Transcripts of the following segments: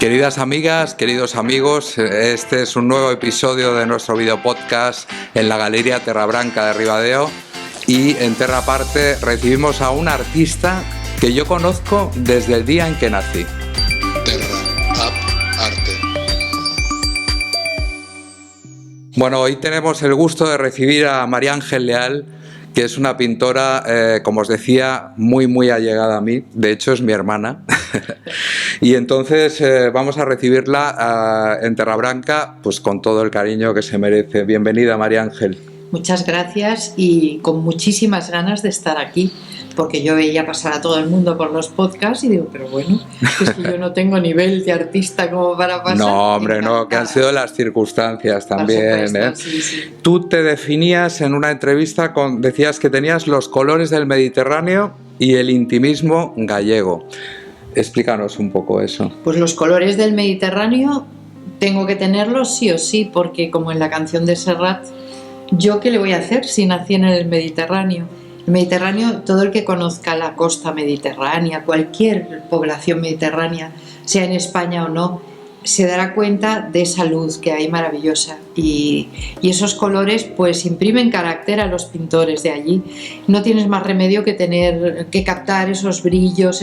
Queridas amigas, queridos amigos, este es un nuevo episodio de nuestro videopodcast en la Galería Terra Branca de Ribadeo, y en Terra Parte recibimos a un artista que yo conozco desde el día en que nací. Terra Arte. Bueno, hoy tenemos el gusto de recibir a María Ángel Leal, que es una pintora, como os decía, muy allegada a mí. De hecho, es mi hermana. Y entonces vamos a recibirla en Terra Branca, pues con todo el cariño que se merece. Bienvenida, María Ángel. Muchas gracias y con muchísimas ganas de estar aquí, porque yo veía pasar a todo el mundo por los podcasts y digo, pero bueno, es que yo no tengo nivel de artista como para pasar. No, hombre, no, que han sido las circunstancias también. Supuesto, sí. Tú te definías en una entrevista, decías que tenías los colores del Mediterráneo y el intimismo gallego. Explícanos un poco eso. Pues los colores del Mediterráneo tengo que tenerlos sí o sí, porque como en la canción de Serrat, ¿yo qué le voy a hacer si nací en el Mediterráneo? El Mediterráneo, todo el que conozca la costa mediterránea, cualquier población mediterránea, sea en España o no, se dará cuenta de esa luz que hay maravillosa. Y esos colores pues imprimen carácter a los pintores de allí. No tienes más remedio que captar esos brillos,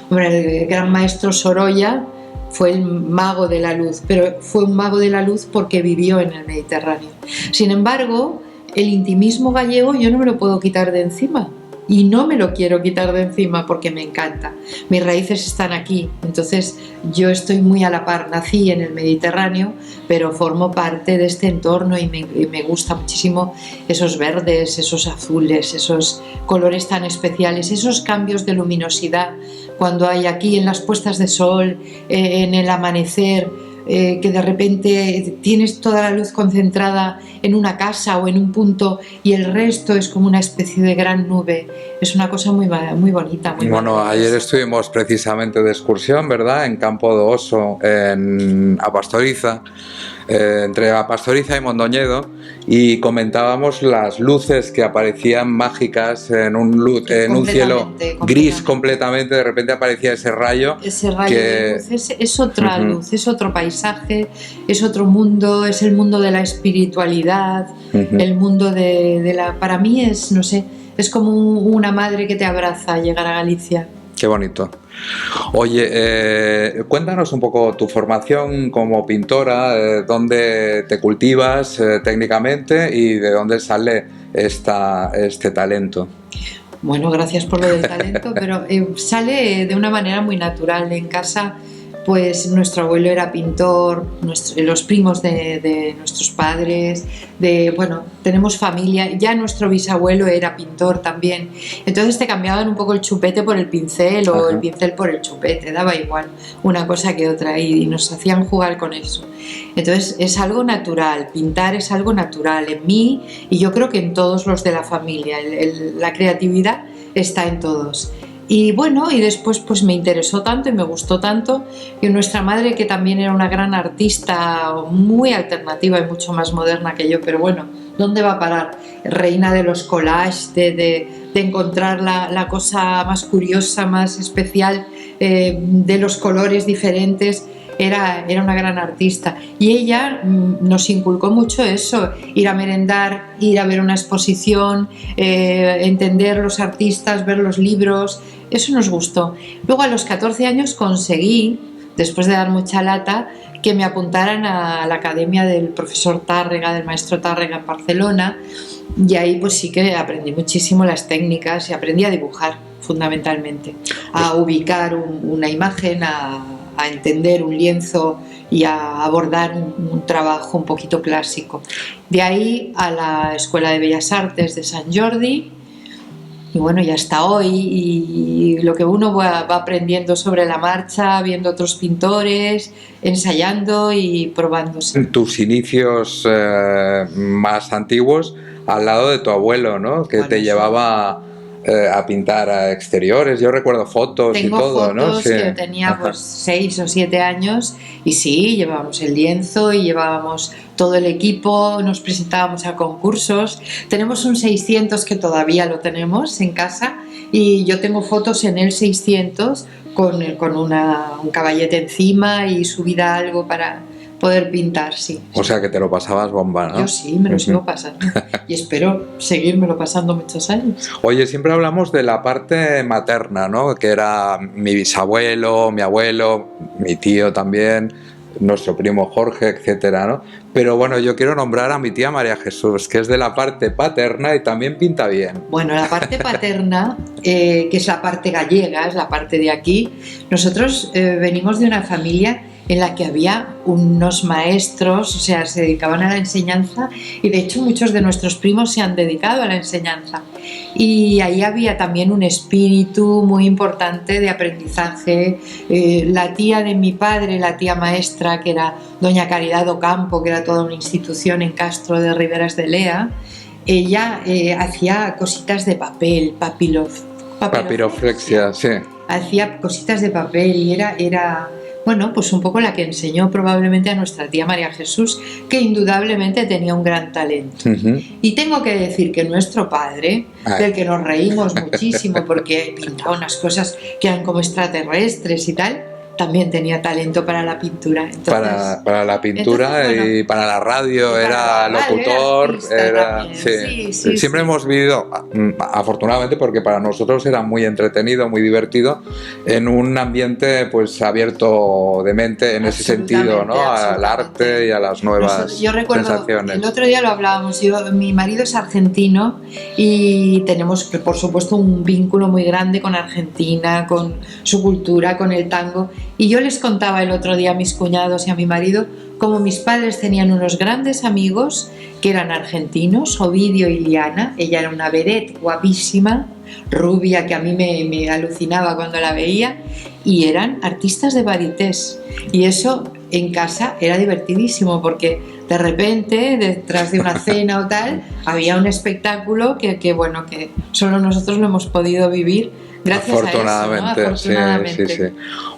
Hombre, el gran maestro Sorolla fue el mago de la luz, pero fue un mago de la luz porque vivió en el Mediterráneo. Sin embargo, el intimismo gallego yo no me lo puedo quitar de encima, y no me lo quiero quitar de encima porque me encanta. Mis raíces están aquí, entonces yo estoy muy a la par. Nací en el Mediterráneo, pero formo parte de este entorno y me gusta muchísimo esos verdes, esos azules, esos colores tan especiales, esos cambios de luminosidad cuando hay aquí en las puestas de sol, en el amanecer, que de repente tienes toda la luz concentrada en una casa o en un punto y el resto es como una especie de gran nube. Es una cosa muy bonita. Bueno, ayer estuvimos precisamente de excursión, ¿verdad?, en Campo do Oso, a Pastoriza, entre a Pastoriza y Mondoñedo, y comentábamos las luces que aparecían mágicas en un cielo gris completamente. De repente aparecía ese rayo de luz es otra luz, es otro paisaje, es otro mundo, es el mundo de la espiritualidad, el mundo de la... Para mí es, no sé, es como una madre que te abraza llegar a Galicia. Qué bonito. Oye, cuéntanos un poco tu formación como pintora, dónde te cultivas técnicamente y de dónde sale este talento. Bueno, gracias por lo del talento, pero sale de una manera muy natural. En casa, pues nuestro abuelo era pintor, los primos de nuestros padres, tenemos familia, ya nuestro bisabuelo era pintor también, entonces te cambiaban un poco el chupete por el pincel o el pincel por el chupete, daba igual una cosa que otra y nos hacían jugar con eso. Entonces es algo natural, pintar es algo natural en mí y yo creo que en todos los de la familia, la creatividad está en todos. Y bueno, y después pues me interesó tanto y me gustó tanto que nuestra madre, que también era una gran artista, muy alternativa y mucho más moderna que yo, pero bueno, ¿dónde va a parar? Reina de los collages, de encontrar la cosa más curiosa, más especial, de los colores diferentes. Era una gran artista y ella nos inculcó mucho eso, ir a merendar, ir a ver una exposición, entender los artistas, ver los libros, eso nos gustó. Luego a los 14 años conseguí, después de dar mucha lata, que me apuntaran a la academia del profesor Tárrega, del maestro Tárrega en Barcelona, y ahí pues sí que aprendí muchísimo las técnicas y aprendí a dibujar fundamentalmente, a ubicar una imagen, a entender un lienzo y a abordar un trabajo un poquito clásico. De ahí a la Escuela de Bellas Artes de Sant Jordi y bueno, y hasta hoy, y lo que uno va aprendiendo sobre la marcha, viendo otros pintores, ensayando y probándose. Tus inicios más antiguos al lado de tu abuelo, ¿no?, que te llevaba a pintar a exteriores. Yo recuerdo fotos Tengo y todo, ¿no? fotos que tenía pues 6 o 7 años y sí, llevábamos el lienzo y llevábamos todo el equipo, nos presentábamos a concursos. Tenemos un 600 que todavía lo tenemos en casa y yo tengo fotos en el 600 con un caballete encima y subida algo para poder pintar, sí. O sea que te lo pasabas bomba, ¿no? Yo sí, me lo sigo pasando y espero seguírmelo pasando muchos años. Oye, siempre hablamos de la parte materna, ¿no? Que era mi bisabuelo, mi abuelo, mi tío también, nuestro primo Jorge, etcétera, ¿no? Pero bueno, yo quiero nombrar a mi tía María Jesús, que es de la parte paterna y también pinta bien. Bueno, la parte paterna, que es la parte gallega, es la parte de aquí, nosotros venimos de una familia en la que había unos maestros, o sea, se dedicaban a la enseñanza y de hecho muchos de nuestros primos se han dedicado a la enseñanza. Y ahí había también un espíritu muy importante de aprendizaje. La tía de mi padre, la tía maestra, que era doña Caridad Ocampo, que era toda una institución en Castro de Riberas de Lea, ella hacía cositas de papel, Papiroflexia, sí. Hacía cositas de papel y era bueno, pues un poco la que enseñó probablemente a nuestra tía María Jesús, que indudablemente tenía un gran talento. Y tengo que decir que nuestro padre, del que nos reímos muchísimo porque pintaba unas cosas que eran como extraterrestres y tal, también tenía talento para la pintura. Entonces, para la pintura bueno, y para la radio, era locutor, sí. Siempre hemos vivido, afortunadamente, porque para nosotros era muy entretenido, muy divertido, en un ambiente pues abierto de mente en ese sentido, ¿no? Al arte y a las nuevas yo recuerdo, sensaciones. El otro día lo hablábamos, mi marido es argentino y tenemos por supuesto un vínculo muy grande con Argentina, con su cultura, con el tango. Y yo les contaba el otro día a mis cuñados y a mi marido cómo mis padres tenían unos grandes amigos que eran argentinos, Ovidio y Liana. Ella era una vedette guapísima, rubia, que a mí me alucinaba cuando la veía, y eran artistas de varités. Y eso en casa era divertidísimo porque de repente, detrás de una cena o tal, había un espectáculo que bueno, que solo nosotros lo hemos podido vivir. Gracias Afortunadamente, a eso, ¿no? Afortunadamente. Sí.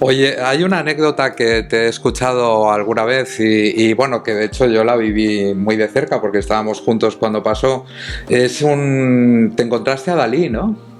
Oye, hay una anécdota que te he escuchado alguna vez y bueno, que de hecho yo la viví muy de cerca porque estábamos juntos cuando pasó. Te encontraste a Dalí, ¿no?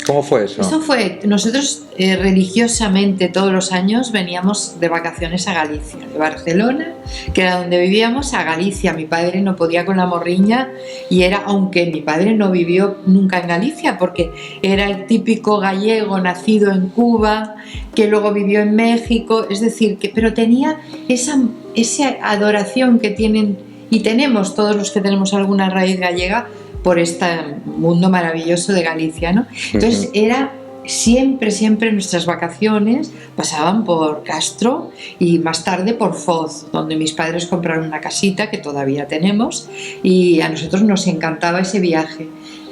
¿Cómo fue eso? Eso fue, nosotros religiosamente todos los años veníamos de vacaciones a Galicia, de Barcelona, que era donde vivíamos, a Galicia. Mi padre no podía con la morriña y era, aunque mi padre no vivió nunca en Galicia, porque era el típico gallego nacido en Cuba, que luego vivió en México, es decir, pero tenía esa adoración que tienen y tenemos todos los que tenemos alguna raíz gallega por este mundo maravilloso de Galicia, ¿no? Entonces era siempre nuestras vacaciones pasaban por Castro y más tarde por Foz, donde mis padres compraron una casita que todavía tenemos y a nosotros nos encantaba ese viaje.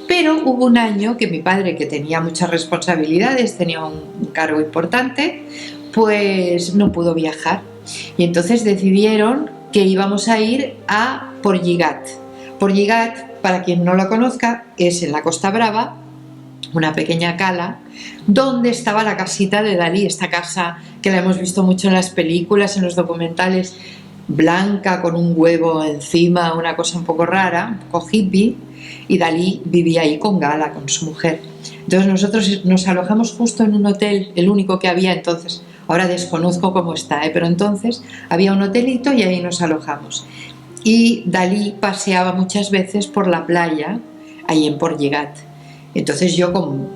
Pero hubo un año que mi padre, que tenía muchas responsabilidades, tenía un cargo importante, pues no pudo viajar y entonces decidieron que íbamos a ir a Portlligat. Portlligat, para quien no lo conozca, es en la Costa Brava, una pequeña cala, donde estaba la casita de Dalí, esta casa que la hemos visto mucho en las películas, en los documentales, blanca con un huevo encima, una cosa un poco rara, un poco hippie, y Dalí vivía ahí con Gala, con su mujer. Entonces nosotros nos alojamos justo en un hotel, el único que había entonces, ahora desconozco cómo está, pero entonces había un hotelito y ahí nos alojamos. Y Dalí paseaba muchas veces por la playa, ahí en Portlligat. Entonces yo, con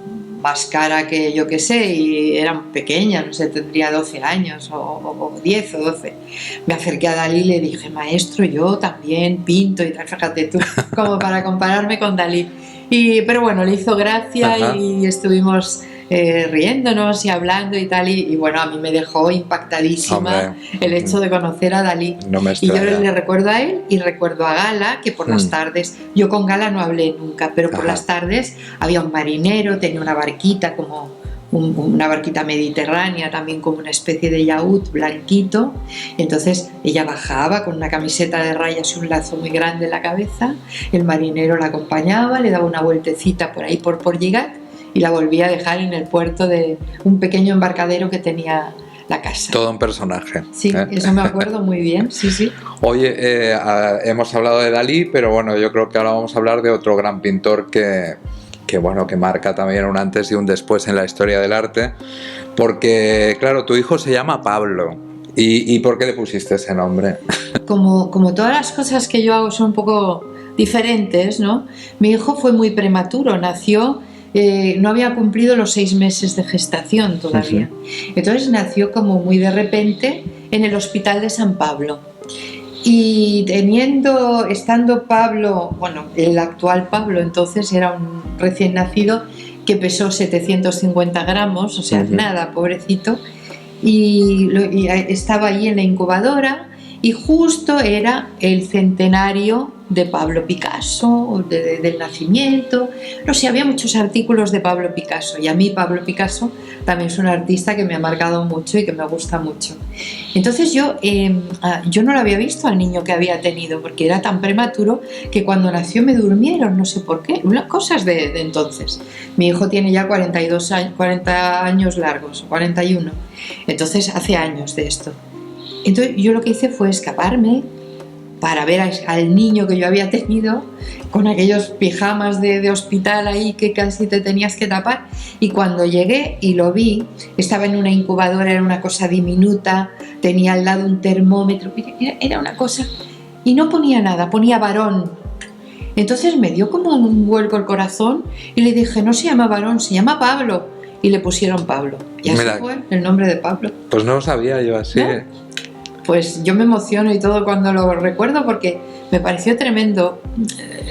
más cara que yo que sé, y era pequeña, no sé, tendría 12 años o 10 o 12, me acerqué a Dalí y le dije: maestro, yo también pinto y tal, fíjate tú, como para compararme con Dalí. Pero bueno, le hizo gracia. Ajá. Y estuvimos riéndonos y hablando y tal, y bueno, a mí me dejó impactadísima. Hombre. El hecho de conocer a Dalí. No me extraña. Y yo le recuerdo a él y recuerdo a Gala, que por las tardes, yo con Gala no hablé nunca, pero por las tardes había un marinero, tenía una barquita como una barquita mediterránea, también como una especie de yacht blanquito. Entonces ella bajaba con una camiseta de rayas y un lazo muy grande en la cabeza, el marinero la acompañaba, le daba una vueltecita por ahí por Portlligat y la volví a dejar en el puerto de un pequeño embarcadero que tenía la casa. Todo un personaje. Sí, eso me acuerdo muy bien, sí, sí. Oye, hemos hablado de Dalí, pero bueno, yo creo que ahora vamos a hablar de otro gran pintor que marca también un antes y un después en la historia del arte, porque, claro, tu hijo se llama Pablo. ¿Y por qué le pusiste ese nombre? Como todas las cosas que yo hago son un poco diferentes, ¿no? Mi hijo fue muy prematuro, nació, no había cumplido los 6 meses de gestación todavía. Entonces nació como muy de repente en el hospital de San Pablo. Y estando Pablo, bueno, el actual Pablo entonces era un recién nacido que pesó 750 gramos, o sea, nada, pobrecito, y estaba allí en la incubadora y justo era el centenario de Pablo Picasso, del nacimiento, no sé, había muchos artículos de Pablo Picasso y a mí Pablo Picasso también es un artista que me ha marcado mucho y que me gusta mucho. Entonces yo no lo había visto al niño que había tenido porque era tan prematuro que cuando nació me durmieron, no sé por qué, unas cosas de entonces. Mi hijo tiene ya 40 años largos, 41, entonces hace años de esto. Entonces yo lo que hice fue escaparme para ver al niño que yo había tenido con aquellos pijamas de hospital ahí que casi te tenías que tapar, y cuando llegué y lo vi, estaba en una incubadora, era una cosa diminuta, tenía al lado un termómetro, era una cosa, y no ponía nada, ponía varón. Entonces me dio como un vuelco el corazón y le dije, no se llama varón, se llama Pablo, y le pusieron Pablo, y así fue el nombre de Pablo. Pues no lo sabía yo así. ¿No? Pues yo me emociono y todo cuando lo recuerdo porque me pareció tremendo.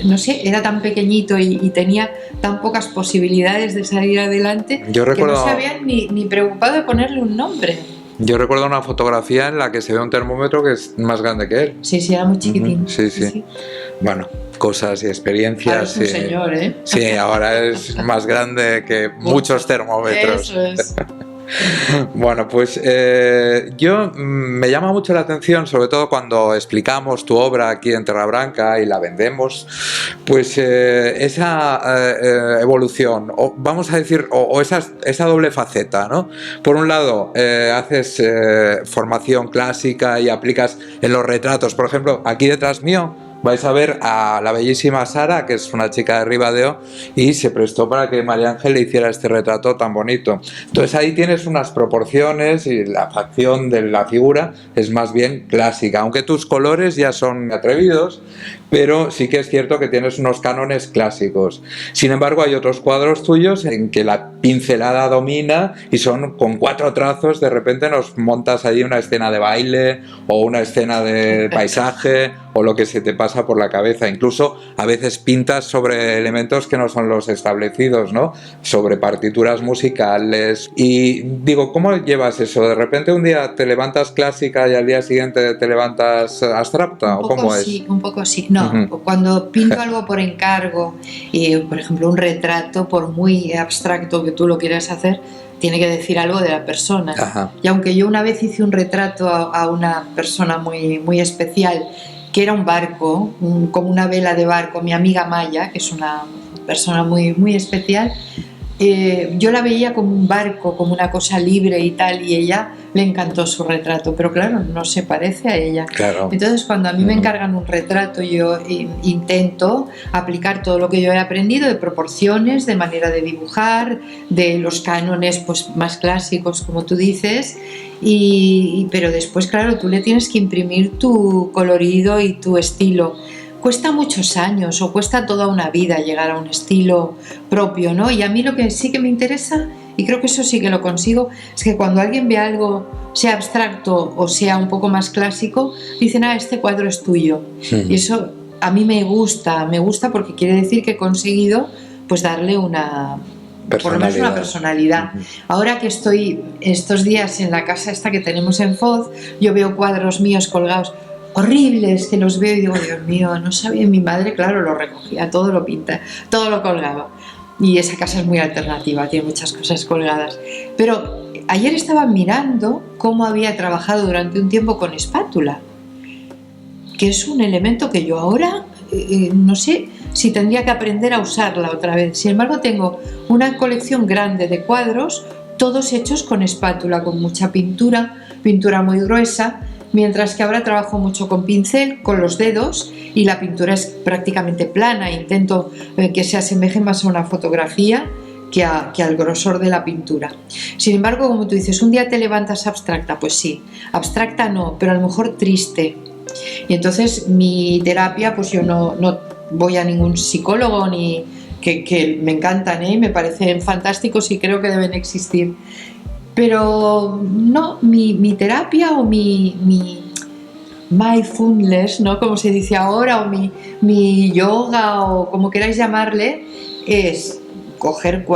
No sé, era tan pequeñito y tenía tan pocas posibilidades de salir adelante que no se habían ni preocupado de ponerle un nombre. Yo recuerdo una fotografía en la que se ve un termómetro que es más grande que él. Sí, era muy chiquitín. Sí. Bueno, cosas y experiencias. Ahora es un señor, ¿eh? Sí, ahora es más grande que muchos termómetros. Eso es. Bueno, pues yo me llama mucho la atención, sobre todo cuando explicamos tu obra aquí en Terrabranca y la vendemos, pues esa evolución, o vamos a decir, o esa doble faceta, ¿no? Por un lado, haces formación clásica y aplicas en los retratos. Por ejemplo, aquí detrás mío vais a ver a la bellísima Sara, que es una chica de Ribadeo, y se prestó para que María Ángel le hiciera este retrato tan bonito. Entonces ahí tienes unas proporciones y la facción de la figura es más bien clásica, aunque tus colores ya son atrevidos, pero sí que es cierto que tienes unos cánones clásicos. Sin embargo, hay otros cuadros tuyos en que la pincelada domina y son con 4 trazos, de repente nos montas ahí una escena de baile o una escena de paisaje o lo que se te pasa por la cabeza. Incluso a veces pintas sobre elementos que no son los establecidos, ¿no? Sobre partituras musicales. Y digo, ¿cómo llevas eso? ¿De repente un día te levantas clásica y al día siguiente te levantas abstracta? ¿O cómo es? Sí, un poco sí. No, cuando pinto algo por encargo, por ejemplo un retrato, por muy abstracto que tú lo quieras hacer, tiene que decir algo de la persona. Ajá. Y aunque yo una vez hice un retrato a una persona muy, muy especial, que era un barco, como una vela de barco, mi amiga Maya, que es una persona muy, muy especial, yo la veía como un barco, como una cosa libre y tal, y ella le encantó su retrato, pero claro, no se parece a ella. Claro. Entonces cuando a mí me encargan un retrato, yo intento aplicar todo lo que yo he aprendido de proporciones, de manera de dibujar, de los cánones pues, más clásicos, como tú dices, pero después, claro, tú le tienes que imprimir tu colorido y tu estilo. Cuesta muchos años o cuesta toda una vida llegar a un estilo propio, ¿no? Y a mí lo que sí que me interesa, y creo que eso sí que lo consigo, es que cuando alguien ve algo, sea abstracto o sea un poco más clásico, dicen, este cuadro es tuyo. Y eso a mí me gusta porque quiere decir que he conseguido pues darle por lo menos una personalidad. Ahora que estoy estos días en la casa esta que tenemos en Foz, yo veo cuadros míos colgados horribles, que los veo y digo, Dios mío, no sabía. Mi madre, claro, lo recogía, todo lo pinta, todo lo colgaba. Y esa casa es muy alternativa, tiene muchas cosas colgadas. Pero ayer estaba mirando cómo había trabajado durante un tiempo con espátula, que es un elemento que yo ahora, no sé, si tendría que aprender a usarla otra vez. Sin embargo, tengo una colección grande de cuadros, todos hechos con espátula, con mucha pintura muy gruesa, mientras que ahora trabajo mucho con pincel, con los dedos, y la pintura es prácticamente plana. Intento que se asemeje más a una fotografía que al grosor de la pintura. Sin embargo, como tú dices, un día te levantas abstracta, pues sí, abstracta no, pero a lo mejor triste. Y entonces mi terapia, pues yo no voy a ningún psicólogo, ni que me encantan, me parecen fantásticos y creo que deben existir. Pero no, mi terapia o mi mindfulness, ¿no? Como se dice ahora, o mi yoga, o como queráis llamarle, es coger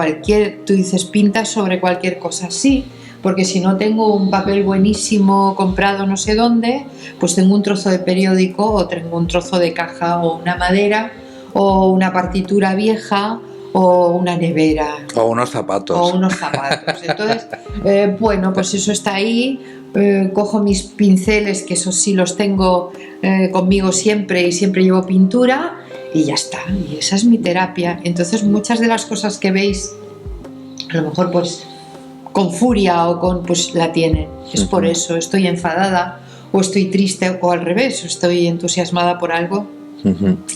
tú dices, pintas sobre cualquier cosa, sí, porque si no tengo un papel buenísimo comprado no sé dónde, pues tengo un trozo de periódico, o tengo un trozo de caja, o una madera, o una partitura vieja, o una nevera. O unos zapatos. Entonces, bueno, pues eso está ahí. Cojo mis pinceles, que esos sí los tengo conmigo siempre, y siempre llevo pintura, y ya está, y esa es mi terapia. Entonces muchas de las cosas que veis, a lo mejor pues con furia o pues la tienen, es por eso, estoy enfadada o estoy triste, o al revés, estoy entusiasmada por algo.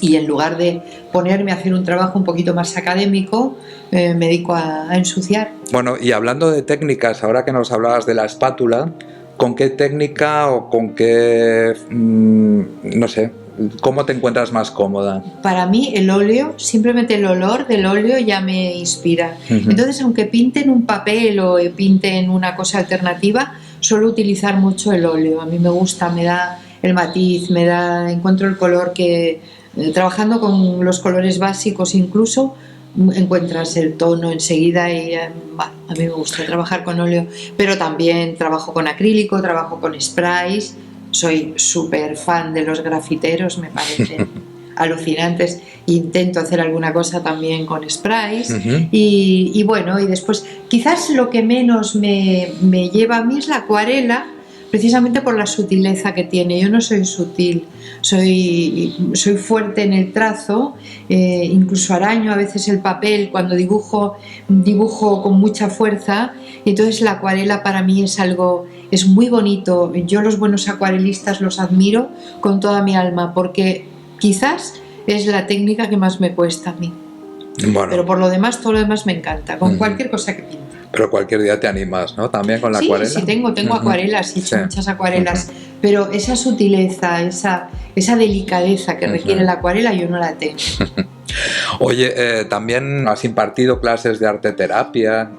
Y en lugar de ponerme a hacer un trabajo un poquito más académico, me dedico a ensuciar. Bueno, y hablando de técnicas, ahora que nos hablabas de la espátula, ¿con qué técnica o con qué, no sé, cómo te encuentras más cómoda? Para mí el óleo, simplemente el olor del óleo ya me inspira. Entonces, aunque pinte en un papel o pinte en una cosa alternativa, suelo utilizar mucho el óleo. A mí me gusta, me da el matiz, encuentro el color que, trabajando con los colores básicos incluso, encuentras el tono enseguida, y a mí me gusta trabajar con óleo, pero también trabajo con acrílico, trabajo con sprays. Soy súper fan de los grafiteros, me parecen alucinantes. Intento hacer alguna cosa también con sprays. Y bueno, y después quizás lo que menos me lleva a mí es la acuarela, precisamente por la sutileza que tiene. Yo no soy sutil, soy fuerte en el trazo, incluso araño a veces el papel cuando dibujo con mucha fuerza, y entonces la acuarela para mí es muy bonito. Yo los buenos acuarelistas los admiro con toda mi alma, porque quizás es la técnica que más me cuesta a mí. Bueno. Pero por lo demás, todo lo demás me encanta, con cualquier cosa que pinte. Pero cualquier día te animas, ¿no? También con la acuarela. Sí, tengo acuarelas, he hecho muchas acuarelas, pero esa sutileza, esa delicadeza que requiere la acuarela, yo no la tengo. Oye, también has impartido clases de arte terapia,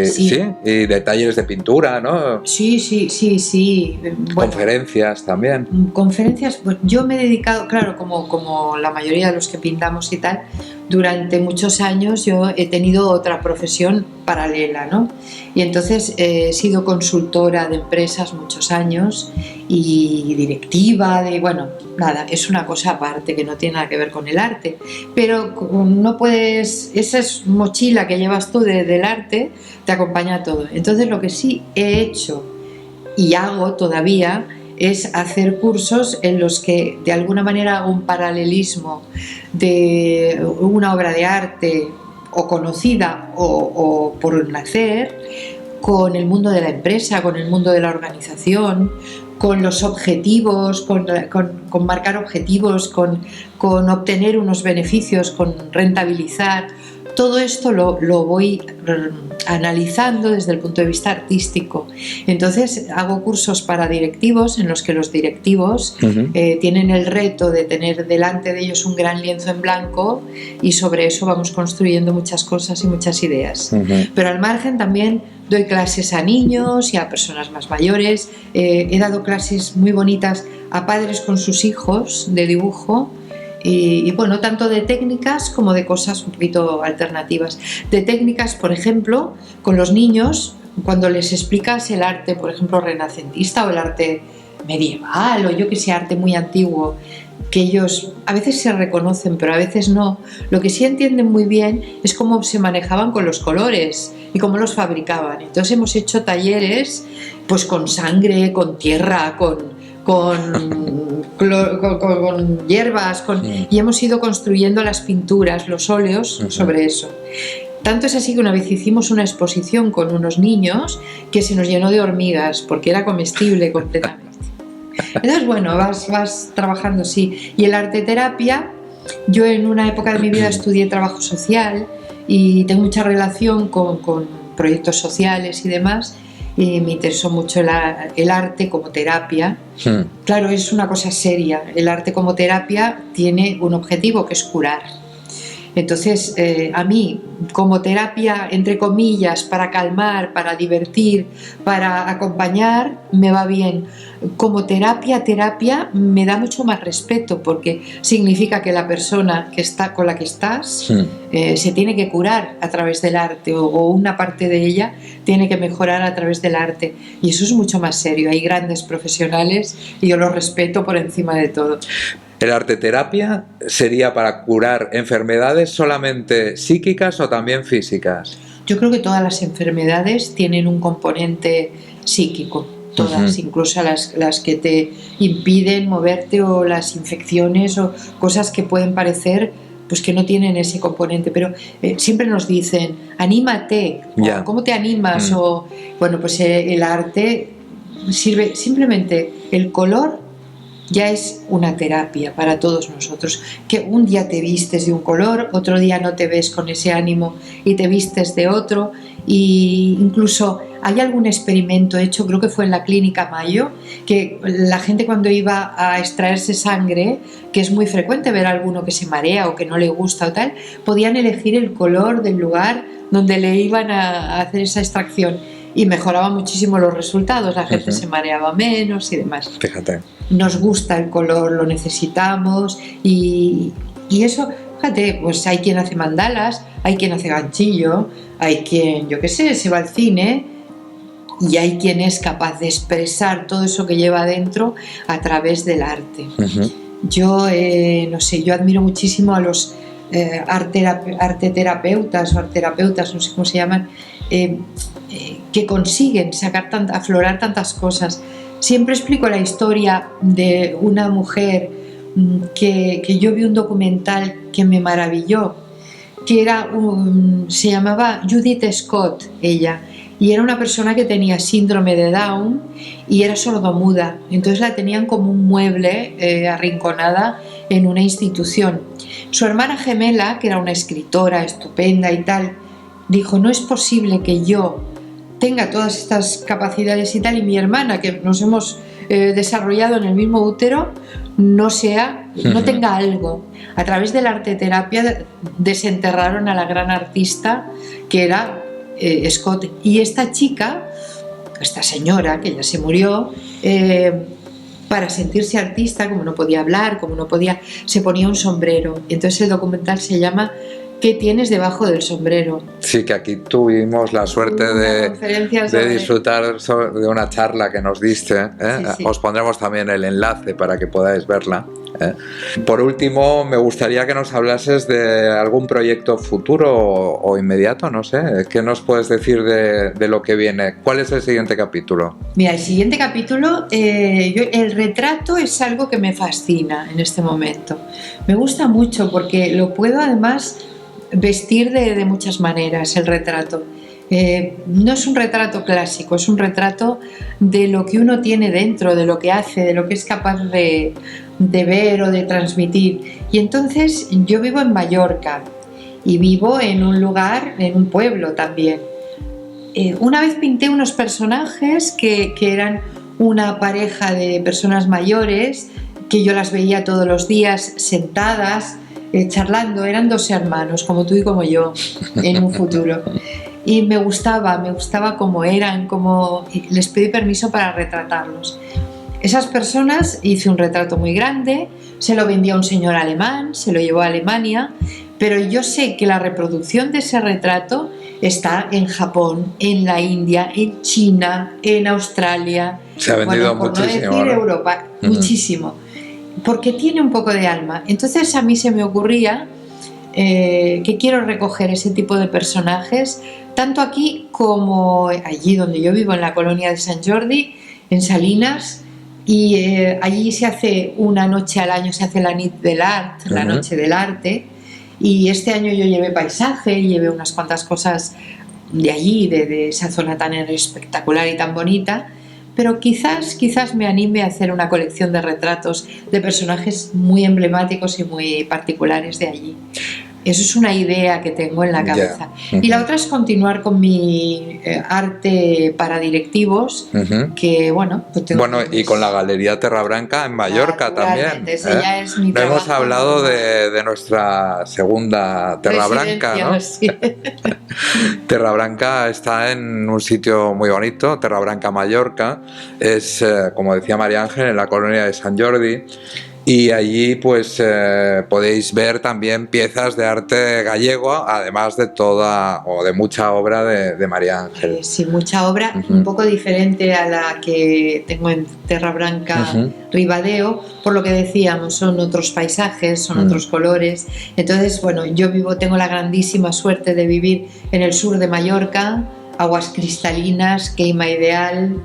sí, y de talleres de pintura, ¿no? Sí. Bueno, conferencias también. Conferencias, pues yo me he dedicado, claro, como la mayoría de los que pintamos y tal, durante muchos años yo he tenido otra profesión paralela, ¿no? Y entonces he sido consultora de empresas muchos años y directiva es una cosa aparte que no tiene nada que ver con el arte, pero no puedes, esa mochila que llevas tú del arte te acompaña a todo. Entonces lo que sí he hecho y hago todavía es hacer cursos en los que de alguna manera hago un paralelismo de una obra de arte o conocida o por nacer con el mundo de la empresa, con el mundo de la organización, con los objetivos, con marcar objetivos, con obtener unos beneficios, con rentabilizar. Todo esto lo voy analizando desde el punto de vista artístico. Entonces hago cursos para directivos en los que los directivos tienen el reto de tener delante de ellos un gran lienzo en blanco, y sobre eso vamos construyendo muchas cosas y muchas ideas. Pero al margen también doy clases a niños y a personas más mayores. He dado clases muy bonitas a padres con sus hijos de dibujo. Y bueno, tanto de técnicas como de cosas un poquito alternativas. De técnicas, por ejemplo, con los niños, cuando les explicas el arte, por ejemplo, renacentista, o el arte medieval, o yo que sé, arte muy antiguo, que ellos a veces se reconocen, pero a veces no. Lo que sí entienden muy bien es cómo se manejaban con los colores y cómo los fabricaban. Entonces hemos hecho talleres pues con sangre, con tierra, con con hierbas, y hemos ido construyendo las pinturas, los óleos sobre eso. Tanto es así que una vez hicimos una exposición con unos niños que se nos llenó de hormigas porque era comestible completamente. Entonces, bueno, vas trabajando, sí. Y el arte terapia, yo en una época de mi vida estudié trabajo social y tengo mucha relación con proyectos sociales y demás, y me interesó mucho el arte como terapia. Claro, es una cosa seria. El arte como terapia tiene un objetivo, que es curar. Entonces, a mí, como terapia, entre comillas, para calmar, para divertir, para acompañar, me va bien. Como terapia, me da mucho más respeto, porque significa que la persona con la que estás se tiene que curar a través del arte, o una parte de ella tiene que mejorar a través del arte. Y eso es mucho más serio. Hay grandes profesionales y yo los respeto por encima de todo. ¿El arte terapia sería para curar enfermedades solamente psíquicas o también físicas? Yo creo que todas las enfermedades tienen un componente psíquico, todas, incluso las que te impiden moverte, o las infecciones o cosas que pueden parecer pues que no tienen ese componente, pero siempre nos dicen, anímate, o ¿cómo te animas? O bueno, pues el arte sirve, simplemente el color ya es una terapia para todos nosotros, que un día te vistes de un color, otro día no te ves con ese ánimo y te vistes de otro. Y incluso hay algún experimento hecho, creo que fue en la Clínica Mayo, que la gente cuando iba a extraerse sangre, que es muy frecuente ver a alguno que se marea o que no le gusta o tal, podían elegir el color del lugar donde le iban a hacer esa extracción y mejoraba muchísimo los resultados, la gente se mareaba menos y demás. Fíjate. Nos gusta el color, lo necesitamos, y eso, fíjate, pues hay quien hace mandalas, hay quien hace ganchillo, hay quien, yo qué sé, se va al cine, y hay quien es capaz de expresar todo eso que lleva adentro a través del arte. Yo, no sé, yo admiro muchísimo a los arteterapeutas o arterapeutas, no sé cómo se llaman, que consiguen aflorar tantas cosas. Siempre explico la historia de una mujer que yo vi un documental que me maravilló, que se llamaba Judith Scott, ella, y era una persona que tenía síndrome de Down y era sordomuda. Entonces la tenían como un mueble, arrinconada en una institución. Su hermana gemela, que era una escritora estupenda y tal, dijo, no es posible que yo tenga todas estas capacidades y tal, y mi hermana, que nos hemos desarrollado en el mismo útero, no tenga algo. A través de la arteterapia desenterraron a la gran artista que era Scott, y esta chica, esta señora que ya se murió, para sentirse artista, como no podía hablar, se ponía un sombrero. Entonces el documental se llama ¿Qué tienes debajo del sombrero? Sí, que aquí tuvimos la suerte de disfrutar de una charla que nos diste. Sí. Os pondremos también el enlace para que podáis verla. Por último, me gustaría que nos hablases de algún proyecto futuro o inmediato, no sé. ¿Qué nos puedes decir de lo que viene? ¿Cuál es el siguiente capítulo? Mira, el siguiente capítulo, el retrato es algo que me fascina en este momento. Me gusta mucho porque lo puedo además vestir de muchas maneras, el retrato. No es un retrato clásico, es un retrato de lo que uno tiene dentro, de lo que hace, de lo que es capaz de ver o de transmitir. Y entonces yo vivo en Mallorca y vivo en un lugar, en un pueblo también. Una vez pinté unos personajes que eran una pareja de personas mayores, que yo las veía todos los días sentadas, charlando. Eran dos hermanos, como tú y como yo, en un futuro. Y me gustaba cómo eran, les pedí permiso para retratarlos. Esas personas, hice un retrato muy grande, se lo vendí a un señor alemán, se lo llevó a Alemania, pero yo sé que la reproducción de ese retrato está en Japón, en la India, en China, en Australia. Se ha vendido muchísimo. Por no decir Europa, muchísimo. Porque tiene un poco de alma. Entonces a mí se me ocurría que quiero recoger ese tipo de personajes, tanto aquí como allí donde yo vivo, en la colonia de Sant Jordi, en Salinas, y allí se hace una noche al año, se hace la Nit del Art, la Noche del Arte, y este año yo llevé paisaje, llevé unas cuantas cosas de allí, de esa zona tan espectacular y tan bonita, pero quizás me anime a hacer una colección de retratos de personajes muy emblemáticos y muy particulares de allí. Eso es una idea que tengo en la cabeza. Y la otra es continuar con mi arte para directivos, que bueno... Pues y con la Galería Terra Branca en Mallorca también. Ese ya es mi no hemos trabajo, hablado de nuestra segunda Terra Branca, ¿no? Sí. Terra Branca está en un sitio muy bonito, Terra Branca Mallorca. Es, como decía María Ángel, en la colonia de Sant Jordi. Y allí pues podéis ver también piezas de arte gallego, además de toda o de mucha obra de María Ángel. Sí, mucha obra, un poco diferente a la que tengo en Terra Branca Ribadeo, por lo que decíamos, son otros paisajes, son otros colores. Entonces, bueno, tengo la grandísima suerte de vivir en el sur de Mallorca, aguas cristalinas, clima ideal,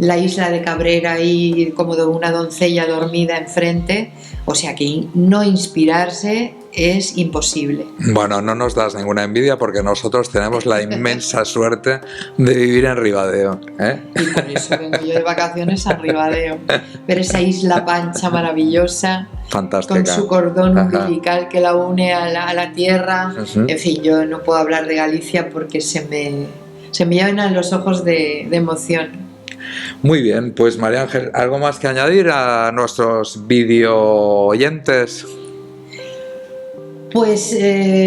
la isla de Cabrera y como de una doncella dormida enfrente, o sea que no inspirarse es imposible. Bueno, no nos das ninguna envidia porque nosotros tenemos la inmensa suerte de vivir en Ribadeo, ¿eh? Y por eso vengo yo de vacaciones a Ribadeo, ver esa isla Pancha maravillosa, fantástica, con su cordón umbilical que la une a la tierra. En fin, yo no puedo hablar de Galicia porque se me llenan los ojos de emoción. Muy bien, pues María Ángel, ¿algo más que añadir a nuestros video oyentes? Pues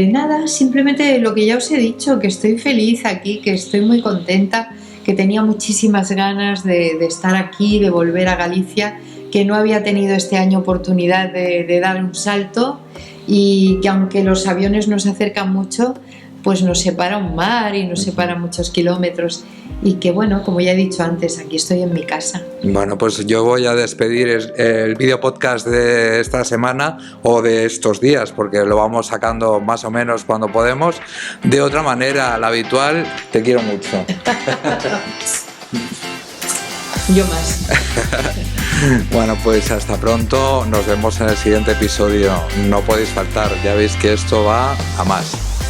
nada, simplemente lo que ya os he dicho, que estoy feliz aquí, que estoy muy contenta, que tenía muchísimas ganas de estar aquí, de volver a Galicia, que no había tenido este año oportunidad de dar un salto y que aunque los aviones nos acercan mucho, pues nos separa un mar y nos separa muchos kilómetros y que bueno, como ya he dicho antes, aquí estoy en mi casa. Bueno, pues yo voy a despedir el video podcast de esta semana o de estos días, porque lo vamos sacando más o menos cuando podemos, de otra manera, la habitual. Te quiero mucho. Yo más. Bueno, pues hasta pronto, nos vemos en el siguiente episodio. No podéis faltar, ya veis que esto va a más.